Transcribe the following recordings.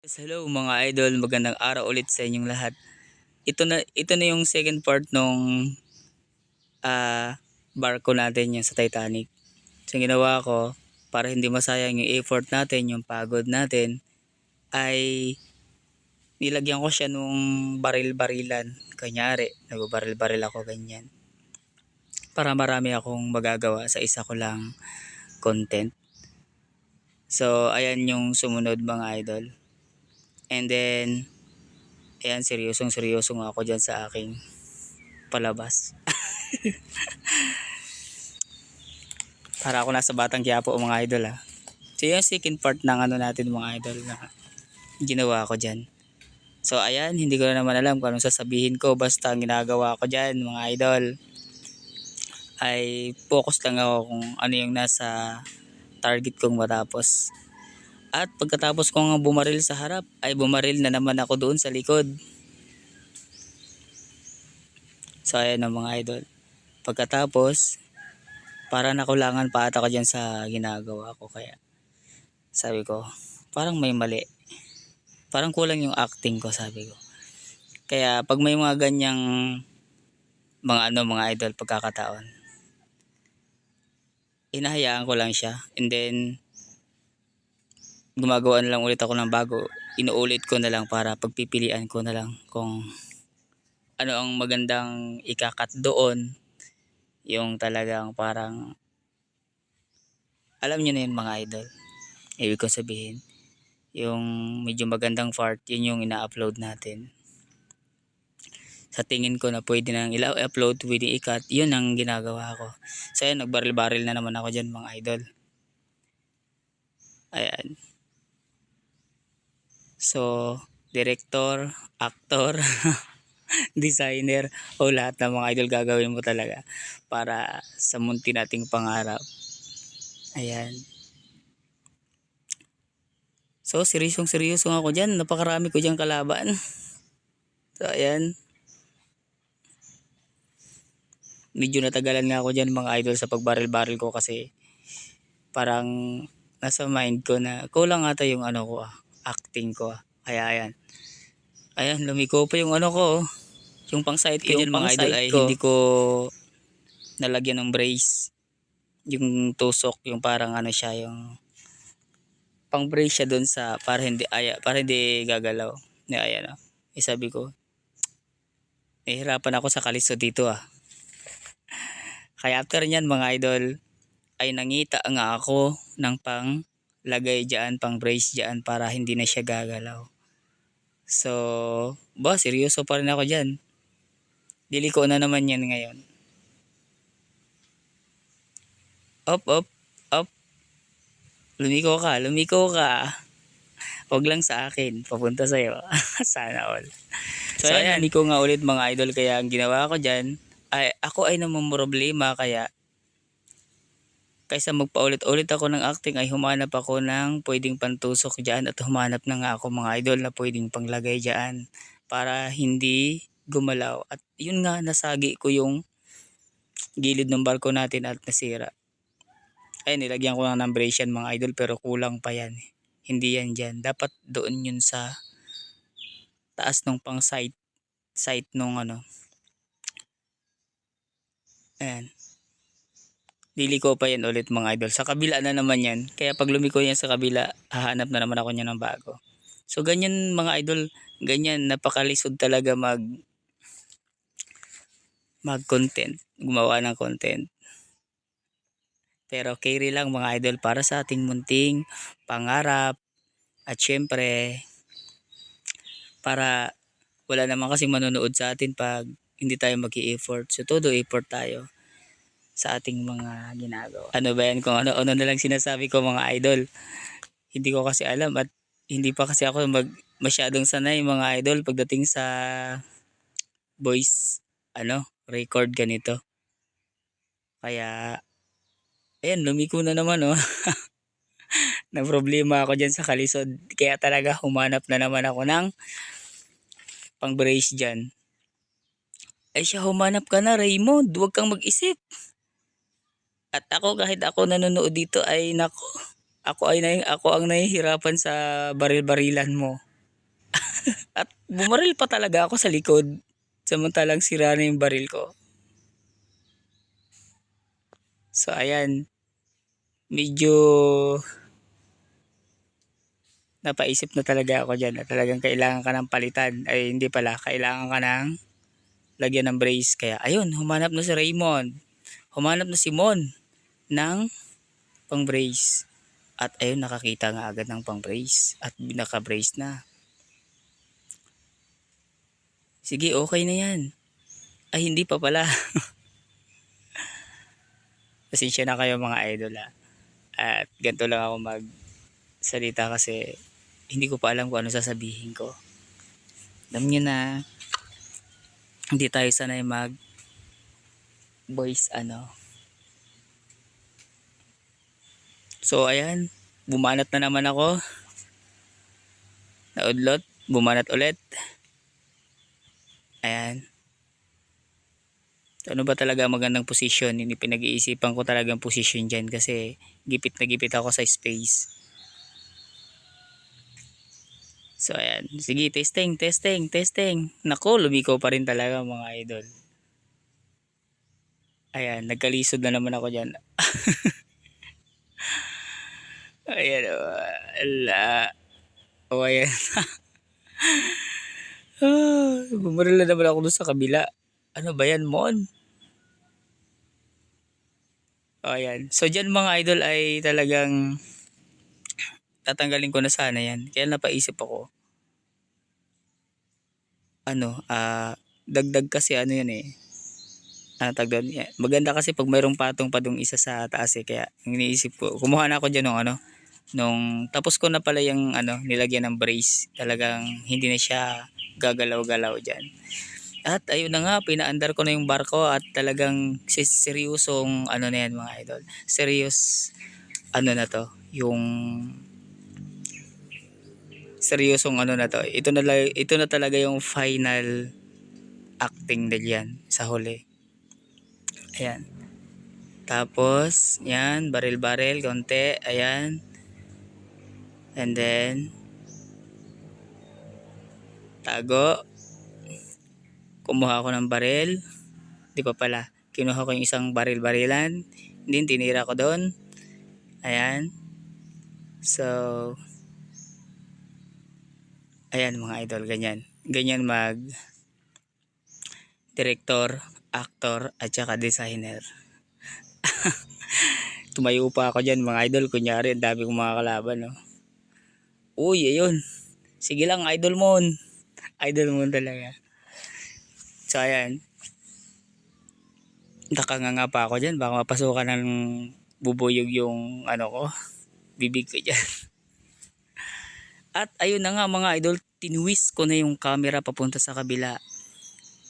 Yes, hello mga idol, magandang araw ulit sa inyong lahat. Ito na yung second part nung barko natin yung sa Titanic. So ginawa ko para hindi masayang yung effort natin, yung pagod natin, ay nilagyan ko siya nung baril-barilan. Kanyari, nagbaril-baril ako ganyan. Para marami akong magagawa sa isa ko lang content. So ayan yung sumunod mga idol. And then ayan, seryoso nga ako dyan sa aking palabas. Para ako nasa Batang Quiapo mga idol ha. So yung second part ng ano natin mga idol na ginawa ko dyan. So ayan, hindi ko na naman alam kung anong sasabihin ko. Basta ang ginagawa ko dyan mga idol ay focus lang ako kung ano yung nasa target kong matapos. At pagkatapos kong bumaril sa harap ay bumaril na naman ako doon sa likod. So ayan ang mga idol. Pagkatapos para nakulangan pa ata ko dyan sa ginagawa ko, kaya sabi ko parang may mali, parang kulang yung acting ko, sabi ko. Kaya pag may mga ganyang mga idol pagkakataon, inahayaan ko lang siya, and then gumagawa na lang ulit ako ng bago. Inuulit ko na lang para pagpipilian ko na lang kung ano ang magandang ikakat doon, yung talagang parang alam nyo na yun mga idol, ibig ko sabihin yung medyo magandang part, yun yung ina-upload natin. Sa tingin ko na pwede nang i-upload, pwede i-cut, yun ang ginagawa ko. So ayan, nagbaril-baril na naman ako dyan mga idol. Ayan. So, director, actor, designer, o lahat ng mga idol gagawin mo talaga para sa munti nating pangarap. Ayan. So, seryoso ako dyan. Napakarami ko dyan kalaban. So, ayan. Medyo natagalan nga ako dyan mga idol sa pagbaril-baril ko kasi parang nasa mind ko na kulang ata yung ano ko acting ko Kaya ayan. Ayan, lumiko pa yung ano ko. Yung pang side ko dyan mga idol ay hindi ko nalagyan ng brace. Yung tusok, yung parang ano siya, yung pang brace siya dun sa para hindi gagalaw. Ayan oh. Sabi ko, nahihirapan ako sa kaliso dito Kaya after nyan mga idol, ay nangita nga ako ng pang lagay dyan, pang brace dyan para hindi na siya gagalaw. So, seryoso pa rin ako dyan. Diliko na naman yan ngayon. Up, up, up. Lumiko ka. Huwag lang sa akin, papunta sa'yo. Sana all. So ayan, liko nga ulit mga idol, kaya ang ginawa ko dyan, ay ako ay namumroblema, kaya kaysa magpaulit-ulit ako ng acting ay humanap ako ng pwedeng pantusok dyan, at humanap na nga ako mga idol na pwedeng panglagay dyan para hindi gumalaw. At yun nga, nasagi ko yung gilid ng barko natin at nasira. Ay, nilagyan ko lang ng brace yan mga idol, pero kulang pa yan. Hindi yan dyan. Dapat doon yun sa taas nung pang sight nung ano. Ayan. Liliko pa yan ulit mga idol. Sa kabila na naman yan. Kaya pag lumiko yan sa kabila, hahanap na naman ako niya ng bago. So ganyan mga idol, ganyan, napakalisod talaga mag-content, gumawa ng content. Pero carry lang mga idol para sa ating munting pangarap. At syempre, para wala naman kasing manonood sa atin pag hindi tayo mag-i-effort. So todo effort tayo sa ating mga ginagawa. Ano ba yan, kung ano na lang sinasabi ko mga idol. Hindi ko kasi alam, at hindi pa kasi ako masyadong sanay mga idol pagdating sa voice record ganito. Kaya ayan, lumiko na naman na problema ako dyan sa kalisod. Kaya talaga humanap na naman ako ng pang brace dyan. Ay siya, humanap ka na Raymond, huwag kang mag-isip. At ako, kahit ako nanonood dito, ay nako, ako ang nahihirapan sa baril-barilan mo. Bumaril pa talaga ako sa likod. Samantalang sira na yung baril ko. So ayan, medyo napaisip na talaga ako dyan na talagang kailangan ka ng palitan. Ay hindi pala, kailangan ka ng lagyan ng brace. Kaya ayun, humanap na si Raymond. Humanap na si Mon ng pang brace. At ayun, nakakita nga agad ng pang brace. At naka-brace na. Sige, okay na yan. Ay hindi pa pala. Pasensya na kayo mga idol ha. At ganito lang ako magsalita kasi hindi ko pa alam kung ano sasabihin ko. Alam nyo na, hindi tayo sanay mag voice So ayan, bumanat na naman ako. Naudlot, bumanat ulit. Ayan. Ano ba talaga magandang position? Hindi pinag-iisipan ko talagang position dyan kasi gipit na gipit ako sa space. So ayan, sige, testing. Nako, lumiko pa rin talaga mga idol. Ayan, nagkalisod na naman ako dyan. Ayan, ala. O ayan. Bumaril na naman ako doon sa kabila. Ano ba yan, Mon? O ayan. So dyan mga idol ay talagang tatanggalin ko na sana yan. Kaya napaisip ako. Dagdag kasi yan eh. Doon. Yeah. Maganda kasi pag mayroong patong pa dong isa sa taas eh. Kaya iniisip ko, kumuha na ako dyan nung tapos ko na pala yung nilagyan ng brace. Talagang hindi na siya gagalaw-galaw dyan. At ayun na nga, pinaandar ko na yung barko at talagang seryosong na yan mga idol. Serious na to, yung seryosong na to. Ito na talaga yung final acting na yan sa huli. Ayan. Tapos, yan, baril-baril, konti, ayan. And then, tago. Kumuha ako ng baril. Di pa pala. Kinuha ko yung isang baril-barilan. Then, tinira ko doon. Ayan. So, ayan mga idol, ganyan. Ganyan mag director, actor, at saka designer. Tumayo pa ako dyan mga idol. Kunyari, ang dami kong mga kalaban. No? Uy, ayun. Sige lang, idol mo. Idol mo talaga. So, ayan. Nakanganga pa ako dyan. Baka mapasukan ng bubuyog yung ko. Bibig ko dyan. At ayun na nga mga idol. Tinwist ko na yung camera papunta sa kabila.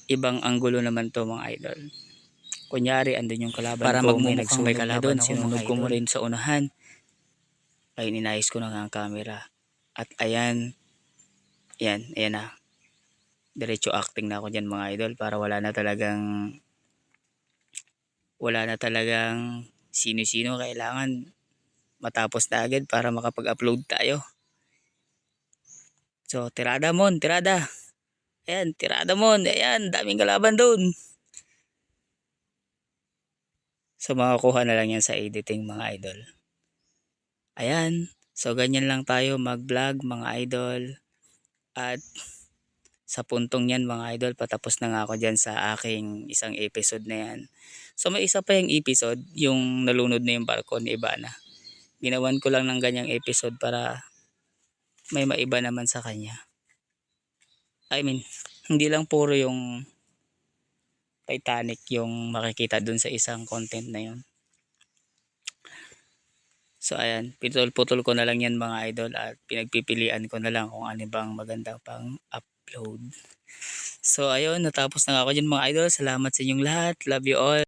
Ibang anggulo naman to mga idol. Kunyari, andun yung kalaban para ko. magmumukhang may kalaban doon. ako, Sinunod mga ko idol. muna yun sa unahan. Ay, ninayos ko na nga ang camera. At ayan. Ayan na. Diretso acting na ako dyan mga idol. Para wala na talagang sino-sino. Kailangan matapos na agad para makapag-upload tayo. So, tirada mon, tirada. Ayan, tirada mon. Ayan, daming kalaban doon. So, makakuha na lang yan sa editing mga idol. Ayan. So, ganyan lang tayo mag-vlog mga idol. At sa puntong yan mga idol, patapos na nga ako dyan sa aking isang episode na yan. So, may isa pa yung episode, yung nalunod na yung barko ni Ivana. Ginawan ko lang ng ganyang episode para may maiba naman sa kanya. I mean, hindi lang puro yung Titanic yung makikita dun sa isang content na yun. So ayan, putol-putol ko na lang yan mga idol at pinagpipilian ko na lang kung ano bang maganda pang upload. So ayun, natapos na ako dyan mga idol. Salamat sa inyong lahat. Love you all.